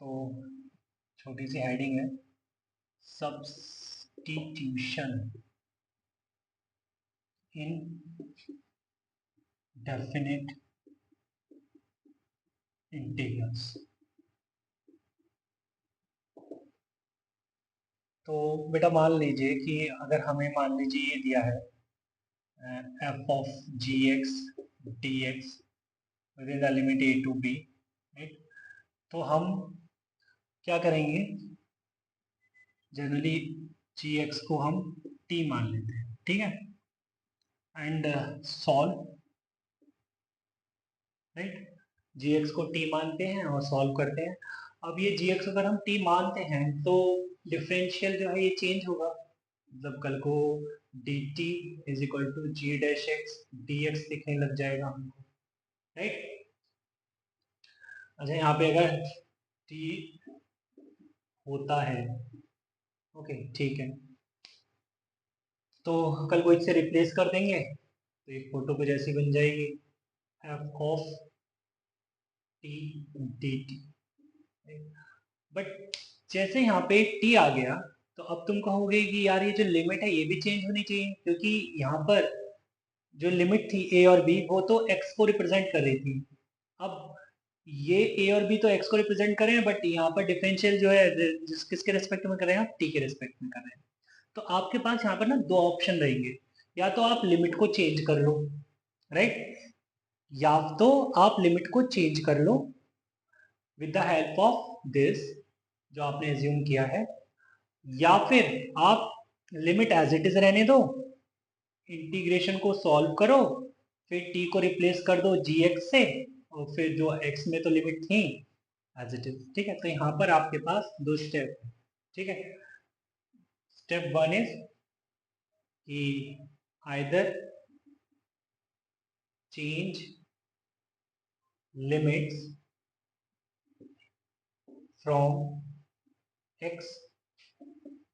तो छोटी सी हेडिंग है, सब्स्टिट्यूशन इन डेफिनेट इंटीग्रल्स। तो बेटा मान लीजिए कि अगर हमें मान लीजिए ये दिया है F of G X D X within the limit A to B, right. तो हम क्या करेंगे, जनरली जी एक्स को हम टी मान लेते हैं, ठीक है, and solve, right. G X को टी मानते हैं और सॉल्व करते हैं। अब ये जी एक्स अगर हम टी मानते हैं तो डिफरेंशियल जो है ये चेंज होगा, मतलब कल को D T is equal to G dash X D X दिखने लग जाएगा हमको, राइट। अच्छा, यहाँ पे अगर टी होता है, ओके ठीक है, तो कल को इससे रिप्लेस कर देंगे तो एक फोटो कुछ ऐसी बन जाएगी, F of T D T. But जैसे यहाँ पे टी आ गया तो अब तुम कहोगे कि यार ये जो लिमिट है ये भी चेंज होनी चाहिए, क्योंकि यहाँ पर जो लिमिट थी ए और बी वो तो एक्स को रिप्रेजेंट कर रही थी। अब ये ए और बी तो एक्स को रिप्रेजेंट कर रहे हैं, बट यहाँ पर डिफरेंशियल जो है किसके रेस्पेक्ट में कर रहे हैं, आप टी के रेस्पेक्ट में कर रहे हैं। तो आपके पास यहाँ पर ना दो ऑप्शन रहेंगे, या तो आप लिमिट को चेंज कर लो, राइट, या तो आप लिमिट को चेंज कर लो with the help of this जो आपने एज्यूम किया है, या फिर आप लिमिट एज इट इज रहने दो, इंटीग्रेशन को सॉल्व करो, फिर टी को रिप्लेस कर दो जी एक्स से, और फिर जो एक्स में तो लिमिट थी एज इट इज, ठीक है। तो यहाँ पर आपके पास दो स्टेप, ठीक है। स्टेप वन इज कि either change limits from X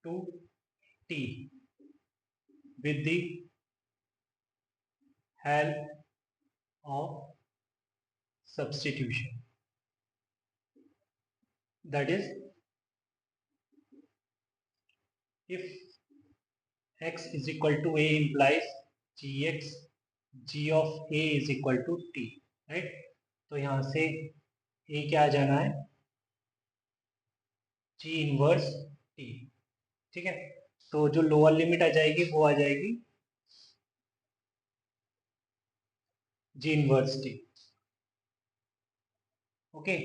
to T with the help of substitution, that is if x is equal to a implies gx g of a is equal to t, right। तो यहां से a क्या आ जाना है, g inverse t, ठीक है। तो जो लोअर लिमिट आ जाएगी वो आ जाएगी g इनवर्स t, ओके।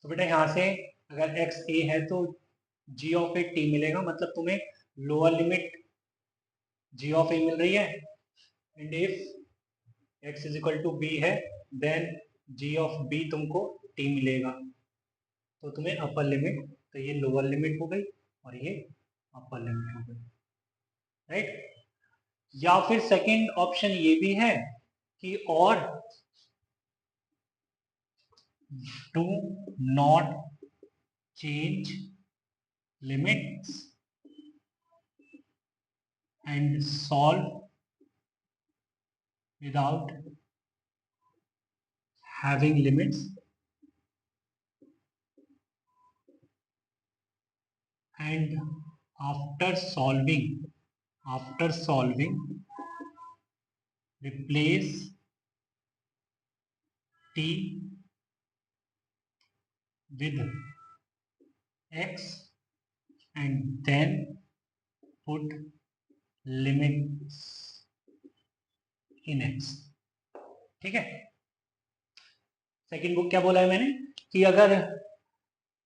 तो बेटा यहाँ से अगर x a है तो g ऑफ ए t मिलेगा, मतलब तुम्हें lower limit g of a मिल रही है, and if x is equal to b है देन g ऑफ b तुमको t मिलेगा, तो तुम्हें अपर लिमिट, तो ये लोअर लिमिट हो गई और ये अपर लिमिट हो गई, राइट। या फिर सेकंड ऑप्शन ये भी है कि और do not change limits and solve without having limits and after solving replace t with x and then put limits in x, ठीक है। सेकंड बुक क्या बोला है मैंने कि अगर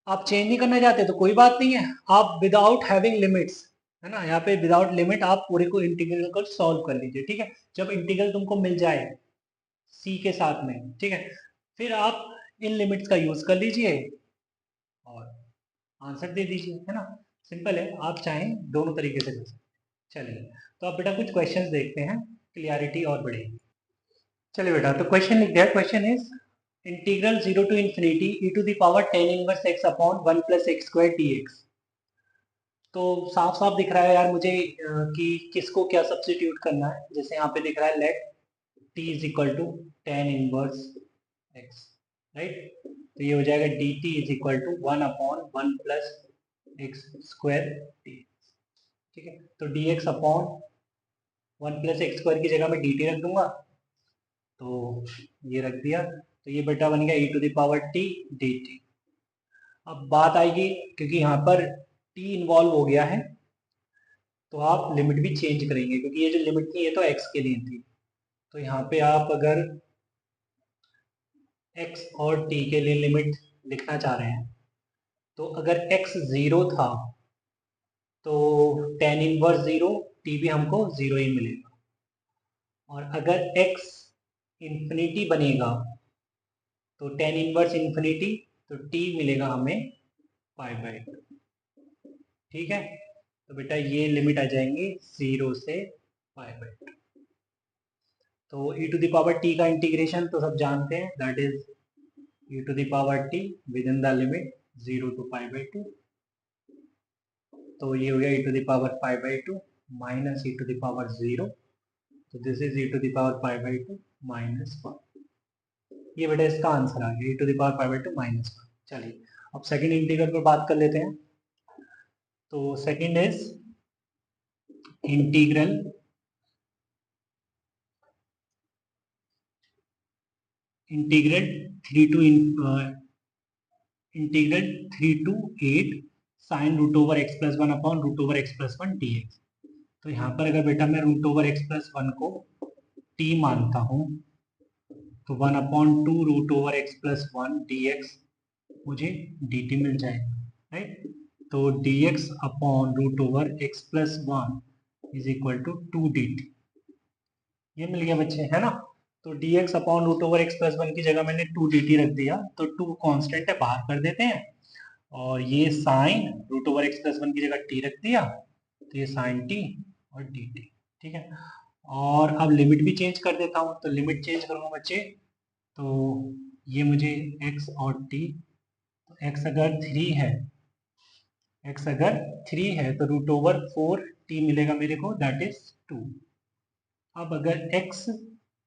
आप चेंज नहीं करना चाहते तो कोई बात नहीं है, आप विदाउट हैविंग लिमिट्स, है ना, यहाँ पे विदाउट लिमिट आप पूरे को इंटीग्रल को सॉल्व कर लीजिए, ठीक है। जब इंटीग्रल तुमको मिल जाए सी के साथ में, ठीक है, फिर आप इन लिमिट्स का यूज कर लीजिए और आंसर दे दीजिए, है ना। सिंपल है, आप चाहें दोनों तरीके से कर सकते हैं। चलिए, तो अब बेटा कुछ क्वेश्चंस देखते हैं, क्लियरिटी और बढ़ेगी। चलिए बेटा, तो क्वेश्चन लिख दिया। Question is integral 0 to infinity e to the power tan inverse x upon 1 plus X square dx। तो साफ साफ दिख रहा है यार मुझे कि किसको क्या सब्स्टिट्यूट करना है। जैसे यहाँ पे दिख रहा है let t is equal to tan inverse x, right. तो ये हो जाएगा dt is equal to 1 upon 1 plus X square dx। ठीक है, तो dx upon 1 plus X square की जगह मैं dt रख दूंगा, तो ये रख दिया। तो ये बेटा बन गया e to the power t dt। अब बात आएगी, क्योंकि यहाँ पर t इन्वॉल्व हो गया है, तो आप लिमिट भी चेंज करेंगे, क्योंकि ये जो लिमिट थी ये तो x के लिए थी। तो यहाँ पे आप अगर x और t के लिए लिमिट लिखना चाह रहे हैं, तो अगर x 0 था तो tan इनवर्स 0, t भी हमको 0 ही मिलेगा। और अगर x इंफिनिटी बनेगा तो tan इनवर्स इंफिनिटी, तो t मिलेगा हमें π/2। ठीक है, तो बेटा ये लिमिट आ जाएंगी 0 से π/2। तो e to the power t का इंटीग्रेशन तो सब जानते हैं, that is e to the power t within the limit 0 to π/2। तो ये हो गया e to the power π/2 minus e to the power 0। तो this is e to the power π/2 minus 1। ये बेटा इसका आंसर आ गया, e to the power π/2 minus 1। चलिए, अब सेकंड इंटीग्रल पर बात कर लेते हैं। तो second is integral integral 3 to 8 sin root over X plus 1 upon root over X plus 1 dx। तो यहाँ पर अगर बेटा मैं रूट ओवर एक्स प्लस 1 को t मानता हूँ, तो 1 upon 2 root over X plus 1 dx मुझे dt मिल जाएगा, राइट। तो dx upon root over X plus 1 is equal to 2dt। ये मिल गया बच्चे, है ना। तो dx upon root over X plus 1 की जगह मैंने 2dt रख दिया, तो 2 कांस्टेंट है, बाहर कर देते हैं। और ये sine root over X plus 1 की जगह t रख दिया, तो ये साइन t और dt। ठीक है, और अब लिमिट भी चेंज कर देता हूँ। तो लिमिट चेंज करूँगा बच्चे, तो ये मुझे x और t, तो x अगर 3 है, x अगर 3 है तो रूट ओवर 4t मिलेगा मेरे को, दैट इज 2। अब अगर x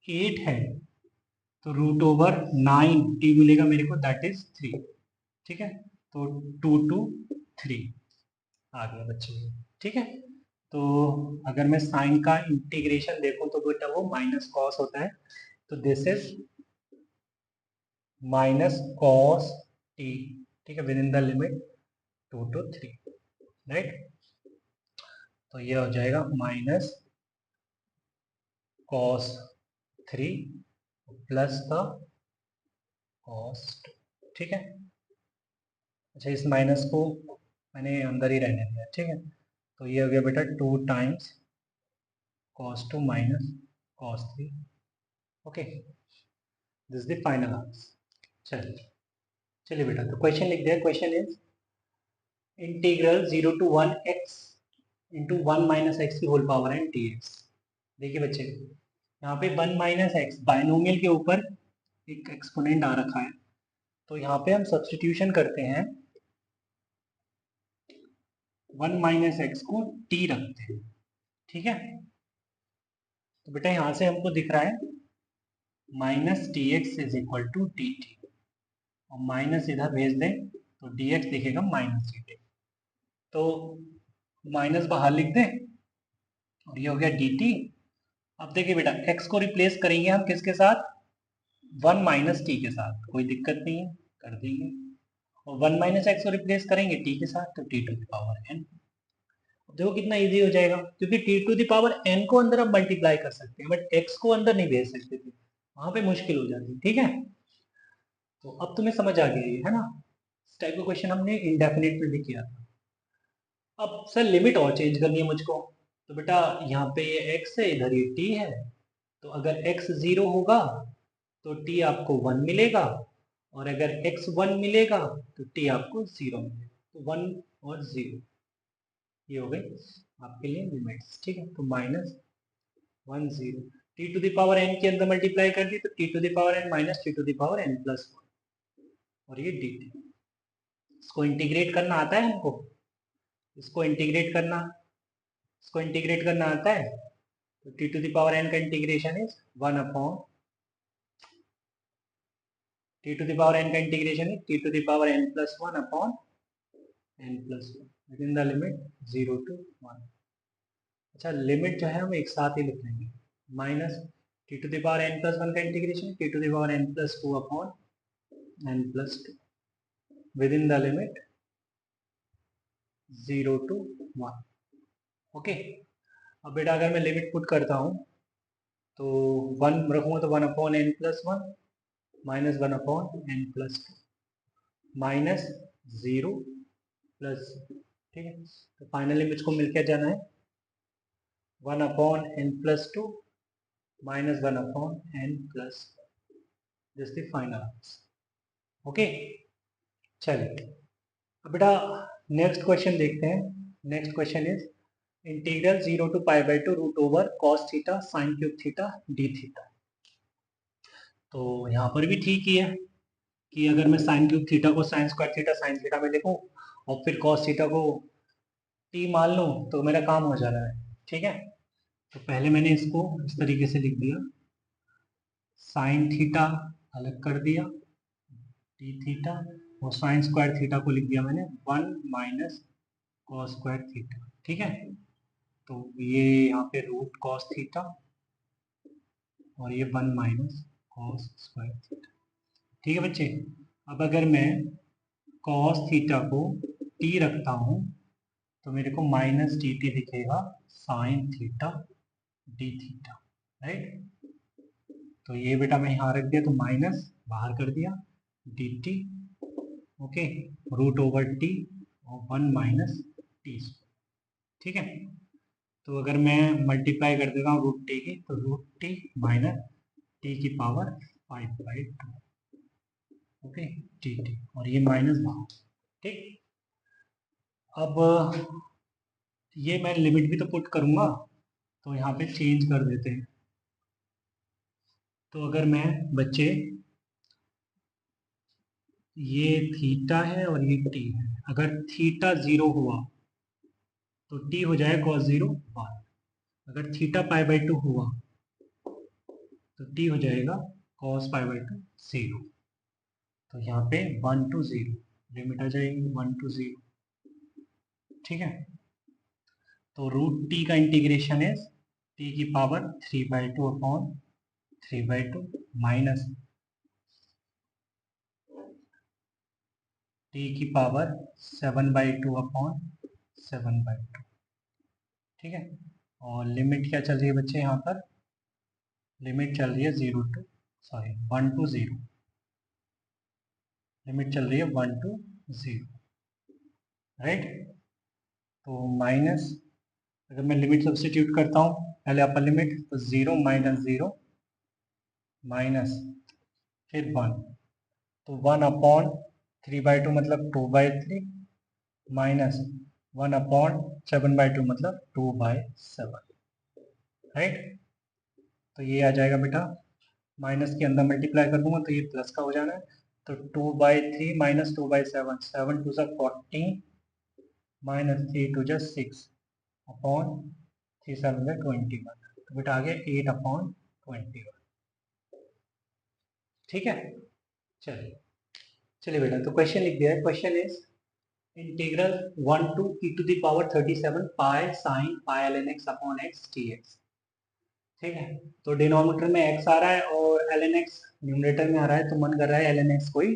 8 है तो रूट ओवर 9t मिलेगा मेरे को, दैट इज 3। ठीक है, तो 2 to 3 आ गया बच्चे। ठीक है, तो अगर मैं साइन का इंटीग्रेशन देखूं तो बेटा वो माइनस कॉस होता है। तो this is minus cos T. ठीक है, with in the limit 2 to 3, right. तो ये हो जाएगा minus cos 3 plus the cos 2। ठीक है, अच्छा इस माइनस को मैंने अंदर ही रहने दिया। ठीक है, तो ये हो गया बेटा 2 times cos 2 minus cos 3। Okay, this the final answer. चलिए चलिए बेटा, तो क्वेश्चन लिख दिया। Question is integral 0 to 1 x into 1 minus X की होल पावर एन dx। देखिए बच्चे, यहाँ पे 1 माइनस एक्स बाइनोमियल के ऊपर एक एक्सपोनेंट आ रखा है, तो यहाँ पे हम सब्स्टिट्यूशन करते हैं, 1 माइनस एक्स को t रखते हैं। ठीक है, तो बेटा यहाँ से हमको दिख रहा है minus T X is equal to D T, और माइनस इधर भेज दें तो डी एक्स दिखेगा माइनस डी टी। तो माइनस बाहर लिख दें और ये हो गया डी टी। अब देखिए बेटा, x को रिप्लेस करेंगे हम किसके साथ, 1 माइनस टी के साथ, कोई दिक्कत नहीं है, कर देंगे। और 1 माइनस एक्स को रिप्लेस करेंगे टी के साथ, तो T to the power N. देखो कितना इजी हो जाएगा, क्योंकि T to the power N को अंदर हम मल्टीप्लाई कर सकते हैं, बट एक्स को अंदर नहीं भेज सकते थे, वहां पे मुश्किल हो जाती है। ठीक है, तो अब तुम्हें समझ आ गया ये, है ना। इस टाइप का क्वेश्चन हमने इंडेफिनिट में भी किया था। अब सर लिमिट और चेंज करनी है मुझको, तो बेटा यहाँ पे ये x है, इधर ये t है। तो अगर x 0 होगा तो t आपको 1 मिलेगा, और अगर x 1 मिलेगा तो t आपको 0 मिलेगा। तो 1 और 0, ये हो गई आपके लिए लिमिट्स, ठीक है। तो -1 0 T to the power N के अंदर मल्टीप्लाई कर दी तो T to the power N minus T to the power N plus 1 और ये डी टी। इसको इंटीग्रेट करना आता है हमको, इसको इंटीग्रेट करना आता है। तो T to the power N का integration is 1 upon T to the power N का integration is T to the power N plus 1 upon N plus 1 within the limit 0 to 1। अच्छा, लिमिट जो है हम एक साथ ही लिख लेंगे, minus T to the power N plus 1 का integration T to the power N plus 2 upon N plus 2 within the limit 0 to 1। Okay, अब बेटा अगर मैं लिमिट पुट करता हूँ तो 1 रखूँगा तो 1 upon N plus 1 minus 1 upon N plus 2 minus 0 plus, ठीक है। तो फाइनली मुझको मिल क्या जाना है 1 upon N plus 2 minus 1 upon N plus, this the final answer. Okay, चलिए अब बेटा नेक्स्ट क्वेश्चन देखते हैं। Next question is integral 0 to π/2 root over cos theta sine cube theta D theta. तो यहाँ पर भी ठीक ही है कि अगर मैं साइन क्यूब थीटा को sign square theta sine theta में लिखूं और फिर कॉस थीटा को टी मान लूं तो मेरा काम हो जा रहा है, ठीक है। तो पहले मैंने इसको इस तरीके से लिख दिया, साइन थीटा अलग कर दिया टी थीटा और साइन स्क्वायर थीटा को लिख दिया मैंने 1 माइनस कॉस स्क्वायर थीटा, ठीक है। तो ये यहाँ पे रूट कॉस थीटा और ये 1 माइनस कॉस स्क्वायर थीटा, ठीक है बच्चे। अब अगर मैं कॉस थीटा को टी रखता हूँ तो मेरे को माइनस डी टी दिखेगा sine theta D theta, right. तो ये बेटा मैं यहाँ रख दिया तो माइनस बाहर कर दिया D T, okay, root over T और 1 माइनस टी, ठीक है। तो अगर मैं मल्टीप्लाई कर देता हूँ रूट टी की तो रूट टी माइनस टी की पावर 5/2, ओके, टी टी और ये माइनस बाहर, ठीक। अब ये मैं लिमिट भी तो पुट करूंगा तो यहाँ पे चेंज कर देते हैं। तो अगर मैं बच्चे ये थीटा है और ये टी है, अगर थीटा 0 हुआ तो टी हो जाएगा cos 0 1। अगर थीटा π/2 हुआ तो टी हो जाएगा cos π/2 0। तो यहाँ पे 1 to 0 लिमिट आ जाएगी 1 to 0, ठीक है। तो रूट टी का इंटीग्रेशन है टी की पावर 3/2 अपॉन 3/2 माइनस टी की पावर 7/2 अपॉन 7/2, ठीक है। और लिमिट क्या चल रही है बच्चे यहाँ पर, लिमिट चल रही है 1 to 0, लिमिट चल रही है 1 to 0, राइट। तो माइनस अगर मैं लिमिट सब्स्टिट्यूट करता हूँ पहले अपर लिमिट तो 0 माइनस 0 माइनस फिर 1, तो 1 अपॉन 3/2 मतलब 2/3 माइनस 1 अपॉन 7/2 मतलब 2/7, राइट। तो ये आ जाएगा बेटा, माइनस के अंदर मल्टीप्लाई कर दूंगा तो ये प्लस का हो जाना है। तो 2/3 माइनस 2/7, 7 2 14 माइनस 3 2 6 अपॉन 3 7 21, तो बेटा आ गया 8 अपॉन 21, ठीक है। चलिए चलिए बेटा, तो क्वेश्चन लिख दिया है। Question is integral 1 to e to the power 37 pi sine pi ln x upon x dx, ठीक है। तो डिनोमिनेटर में x आ रहा है और ln x न्यूमरेटर में आ रहा है, तो मन कर रहा है ln x को ही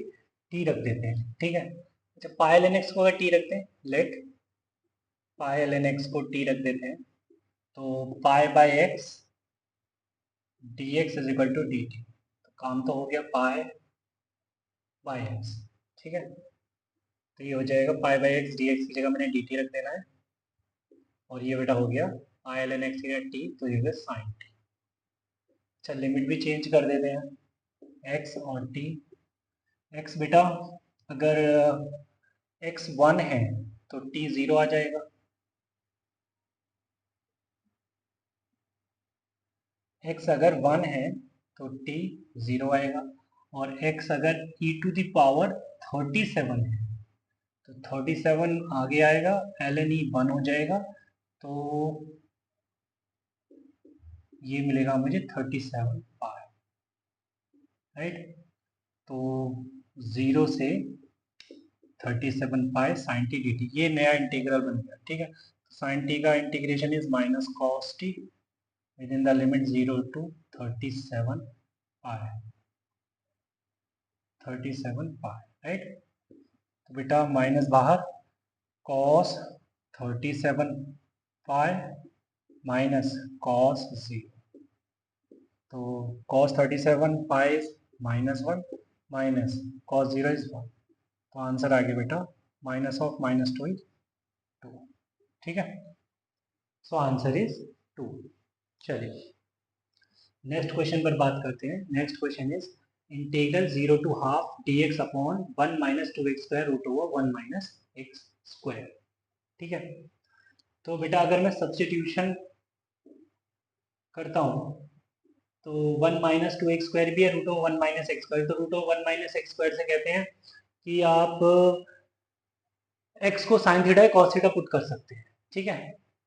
t रख देते हैं, ठीक है। अच्छा, पाई ln x को अगर t रखते हैं, लेट पाई ln x को t रख देते हैं तो pi by X D X is equal to D T, तो काम तो हो गया पाई बाई एक्स, ठीक है। तो ये हो जाएगा पाई बाई एक्स डी एक्स की जगह मैंने डी टी रख देना है और ये बेटा हो गया पाई एल एन एक्स की जगह टी तो ये हो गया साइन टी। अच्छा, लिमिट भी चेंज कर देते हैं एक्स और टी। एक्स बेटा अगर एक्स 1 है तो टी 0 आ जाएगा, x अगर 1 है तो t 0 आएगा, और x अगर e टू द पावर 37 है तो 37 आगे आएगा, ln e 1 हो जाएगा, तो ये मिलेगा मुझे 37 पाई, राइट। तो 0 से 37 pi sine T D T, ये नया इंटीग्रल बन गया, ठीक है। साइन टी का integration is minus cos T within the limit 0 to 37 pi, 37 pi, right. तो बेटा माइनस बाहर, कॉस 37 पाई माइनस कॉस 0, तो cos 37 pi -1 minus cos 0 is 1, तो आंसर आ गया बेटा माइनस ऑफ -2 इज 2, ठीक है। So answer is 2। चलिए नेक्स्ट क्वेश्चन पर बात करते हैं। Next question is integral 0 to half D X upon 1 minus 2x square root over 1 minus X square, ठीक है। तो बेटा अगर मैं सब्सटीट्यूशन करता हूँ तो 1 माइनस 2x स्क्वायर भी है, root over 1 minus X square, तो root over 1 minus X square से कहते हैं कि आप x को साइन थीटा या कॉस थीटा पुट कर सकते हैं, ठीक है।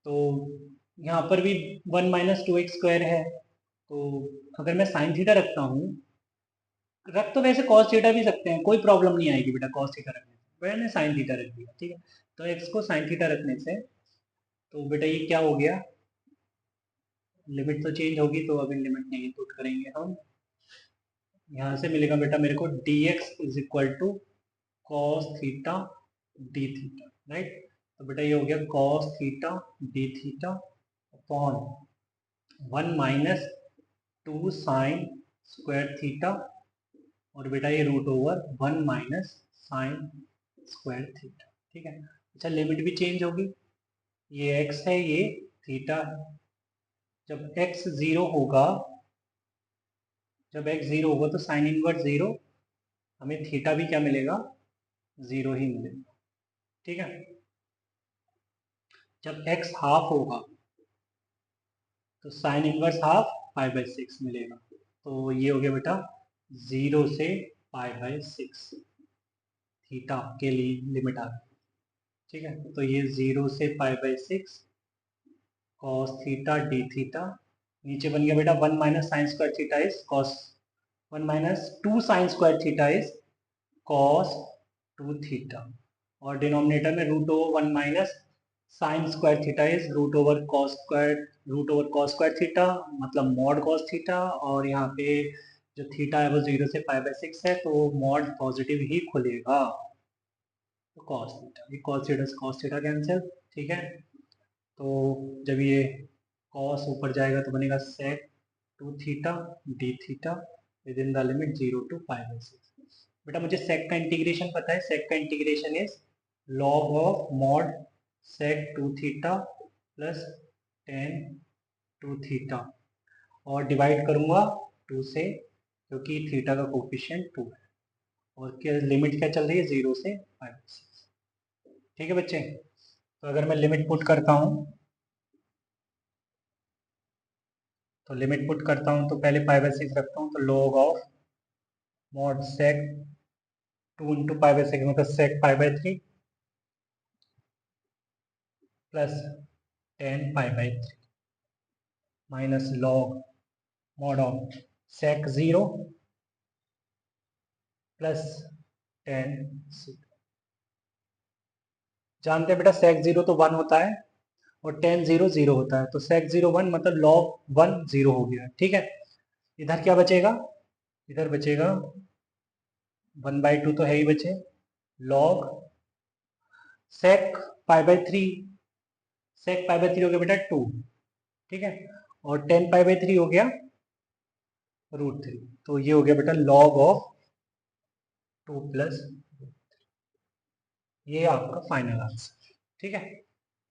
तो यहाँ पर भी 1 माइनस 2x स्क्वायर है, तो अगर मैं साइन थीटा रखता हूँ, रख तो वैसे कॉस थीटा भी सकते हैं, कोई प्रॉब्लम नहीं आएगी बेटा कॉस थीटा रखने से, मैंने साइन थीटा रख दिया, ठीक है। तो x को साइन थीटा रखने से तो बेटा ये क्या हो गया, लिमिट तो चेंज होगी, तो अभी लिमिट नहीं पुट करेंगे हम, यहाँ से मिलेगा बेटा मेरे को dx is equal to cos theta D theta, right. तो बेटा ये हो गया cos theta D theta upon 1 minus 2 sine square theta, और बेटा ये root over 1 minus sine square theta, ठीक है। अच्छा लिमिट भी चेंज होगी, ये x है ये थीटा है, जब x 0 होगा, जब x 0 होगा तो साइन इनवर्स 0, हमें थीटा भी क्या मिलेगा, 0 ही मिलेगा, ठीक है। जब x हाफ होगा तो sine inverse half pi by 6 मिलेगा, तो ये हो गया बेटा 0 से पाई बाई 6 थीटा के लिए लिमिट आ गई, ठीक है। तो ये 0 से pi by 6 cos theta D theta, नीचे बन गया बेटा 1 minus sine square theta is cos 1 minus 2 sine square theta is cos 2 theta, और डिनोमिनेटर में root over 1 minus sine square theta is root over cos square theta, मतलब mod cos theta, और यहाँ पे जो थीटा है वो 0 से पाई बाई 6 है, तो मॉड पॉजिटिव ही खुलेगा, तो कॉस थीटा, ये कॉस थीटा कैंसिल, ठीक है। तो जब ये कॉस ऊपर जाएगा तो बनेगा sec 2 theta D theta within the limit 0 to pi by 6। बेटा मुझे सेक का इंटीग्रेशन पता है, सेक का integration is log of mod sec 2 theta plus tan 2 theta, और डिवाइड करूंगा 2 से, क्योंकि थीटा का कोफिशिएंट 2 है, और क्या लिमिट क्या चल रही है 0 से पाई बाई 6, ठीक है बच्चे। तो अगर मैं लिमिट पुट करता हूँ, तो लिमिट पुट करता हूँ तो पहले पाई बाई 6 रखता हूँ, तो log of mod sec 2 into pi by 6 मतलब sec pi by 3 plus 10 pi by 3 minus log mod of sec 0 plus 10 6। जानते हैं बेटा सेक 0 तो 1 होता है और 10 0 0 होता है, तो सेक 0 1 मतलब log 1 0 हो गया, ठीक है। इधर क्या बचेगा, इधर बचेगा 1/2 तो है ही बचे, log sec pi by 3, sec pi by 3 हो गया बेटा 2, ठीक है, और 10 पाई बाई 3 हो गया √3, तो ये हो गया बेटा log ऑफ 2 प्लस, ये आपका फाइनल आंसर, ठीक है।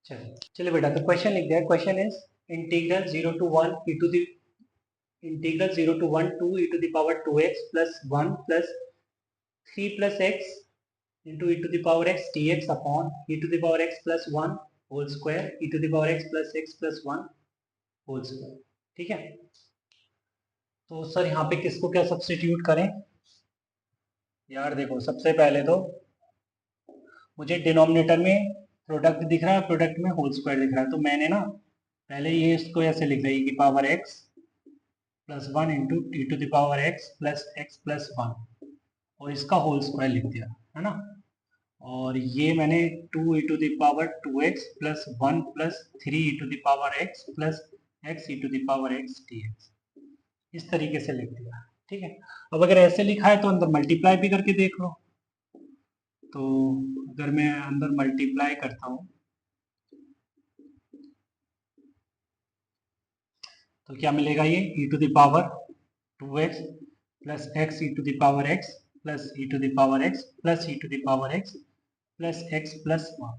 चलिए चलिए बेटा, तो क्वेश्चन लिख दिया, question is integral 0 to 1 e to the integral 0 to 1 2 e to the power 2x plus 1 plus 3 plus x into e to the power x dx upon e to the power x plus 1 whole square e to the power x plus 1 whole square, ठीक है। तो sir यहाँ पे किसको क्या substitute करें? यार देखो, सबसे पहले तो मुझे डिनोमिनेटर में प्रोडक्ट दिख रहा है, प्रोडक्ट में होल स्क्वायर दिख रहा है, तो मैंने ना पहले ये इसको ऐसे लिख दिया, e की power x plus 1 into T to the power x plus 1, और इसका होल स्क्वायर लिख दिया, है ना। और ये मैंने 2 ई to the power 2x plus 1 plus 3 E to the power x plus x E to the power x dx, इस तरीके से लिख दिया, ठीक है। अब अगर ऐसे लिखा है तो अंदर मल्टीप्लाई भी करके देख लो। तो अगर मैं अंदर मल्टीप्लाई करता हूँ तो क्या मिलेगा, ये e to the power 2x plus x E to the power x plus E to the power x plus E to the power x plus x plus 1,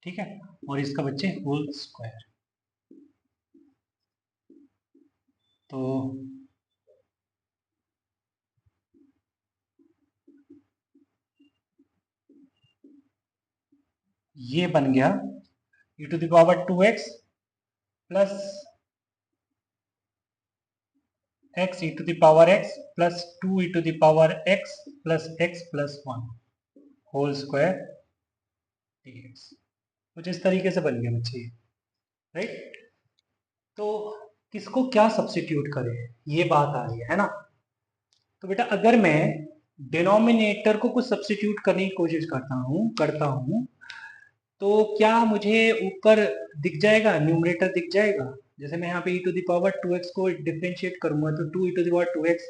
ठीक है। और इसका बच्चे होल स्क्वायर। तो ये बन गया e to the power 2x plus x E to the power x plus 2 E to the power x plus x plus 1 whole square dx। कुछ इस तरीके से बन गया बच्चे, राइट। तो किसको क्या सब्स्टिट्यूट करें, ये बात आ रही है ना। तो बेटा अगर मैं डिनोमिनेटर को कुछ सब्स्टिट्यूट करने की कोशिश करता हूँ तो क्या मुझे ऊपर दिख जाएगा, न्यूमरेटर दिख जाएगा। जैसे मैं यहाँ पे e to the power 2x को डिफरेंशिएट करूंगा तो 2 e to the power 2x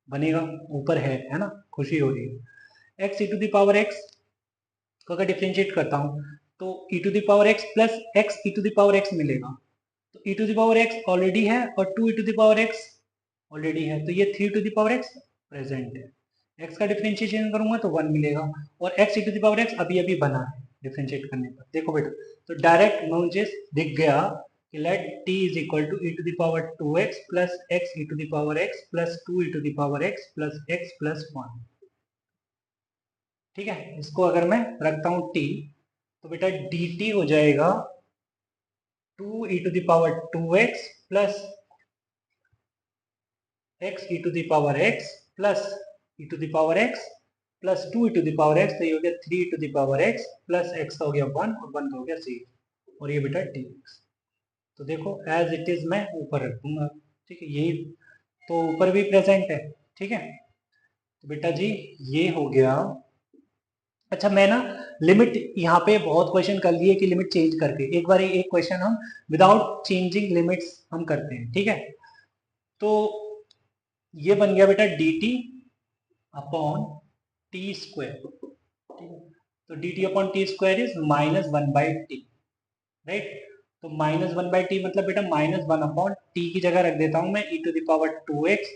बनेगा, ऊपर है ना, खुशी हो रही है। x e to the power x को अगर डिफरेंशिएट करता हूँ तो e to the power x plus x e to the power x मिलेगा। तो e to the power x already है और 2 e to the power x already है, तो ये 3 to the power x present है। x का डिफरेंशिएशन करूंगा तो 1 मिलेगा, और x e to the power x अभी अभी बना है डिफरेंशिएट करने पर। देखो बेटा, तो डायरेक्ट मुझे दिख गया कि let t is equal to e to the power 2x plus x e to the power x plus 2 e to the power x plus x plus 1, ठीक है। इसको अगर मैं रखता हूँ t, तो बेटा dt हो जाएगा 2 e to the power 2x plus x e to the power x plus e to the power x plus 2 e to the power x, तो ये हो गया 3 e to the power x plus x का हो गया 1 और 1 का हो गया 0, और ये बेटा dx। तो देखो एज इट इज मैं ऊपर रख दूंगा, ठीक है, यही तो ऊपर भी प्रेजेंट है, ठीक है। तो बेटा जी ये हो गया। अच्छा मैं ना लिमिट यहाँ पे बहुत क्वेश्चन कर लिए कि लिमिट चेंज करके, एक बार एक क्वेश्चन हम विदाउट चेंजिंग लिमिट्स हम करते हैं, ठीक है। तो ये बन गया बेटा D T upon T square, ठीक है। तो D T upon T square is minus 1 by T, right. तो माइनस 1 बाई टी मतलब बेटा माइनस 1 अपॉन टी की जगह रख देता हूं मैं e to the power 2x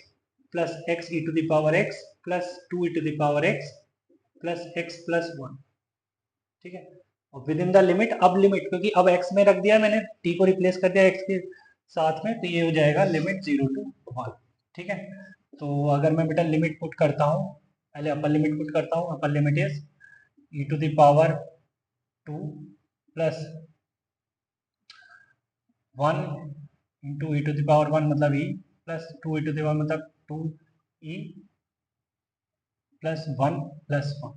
plus x e to the power x plus 2 e to the power x plus x plus 1, ठीक है। और विद इन द लिमिट, अब लिमिट क्योंकि अब x में रख दिया मैंने, t को रिप्लेस कर दिया x के साथ में, तो ये हो जाएगा लिमिट 0 टू 1, ठीक है। तो अगर मैं बेटा लिमिट पुट करता हूँ, पहले अपर लिमिट पुट करता हूँ, upper limit is e to the power 2 plus 1 into e to the power 1 मतलब e plus 2 E to the power मतलब 2 e plus 1 plus 1,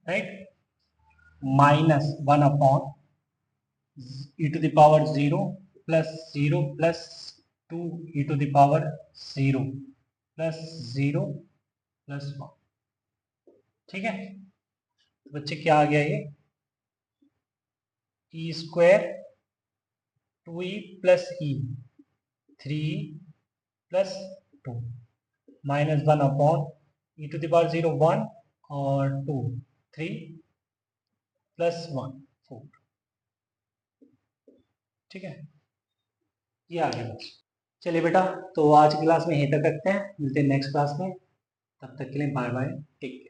right, minus 1 upon e to the power 0 plus 2 e to the power 0 plus 0 plus 1, ठीक है। तो बच्चे क्या आ गया ये e square 2e plus e 3e plus 2 minus 1 upon e to the power 0 1 और 2 3 plus 1 4, ठीक है। ये आ गया बच्चे। चलिए बेटा, तो आज की क्लास में यहीं तक रखते हैं, मिलते हैं नेक्स्ट क्लास में, तब तक के लिए बाय बाय, टेक केयर।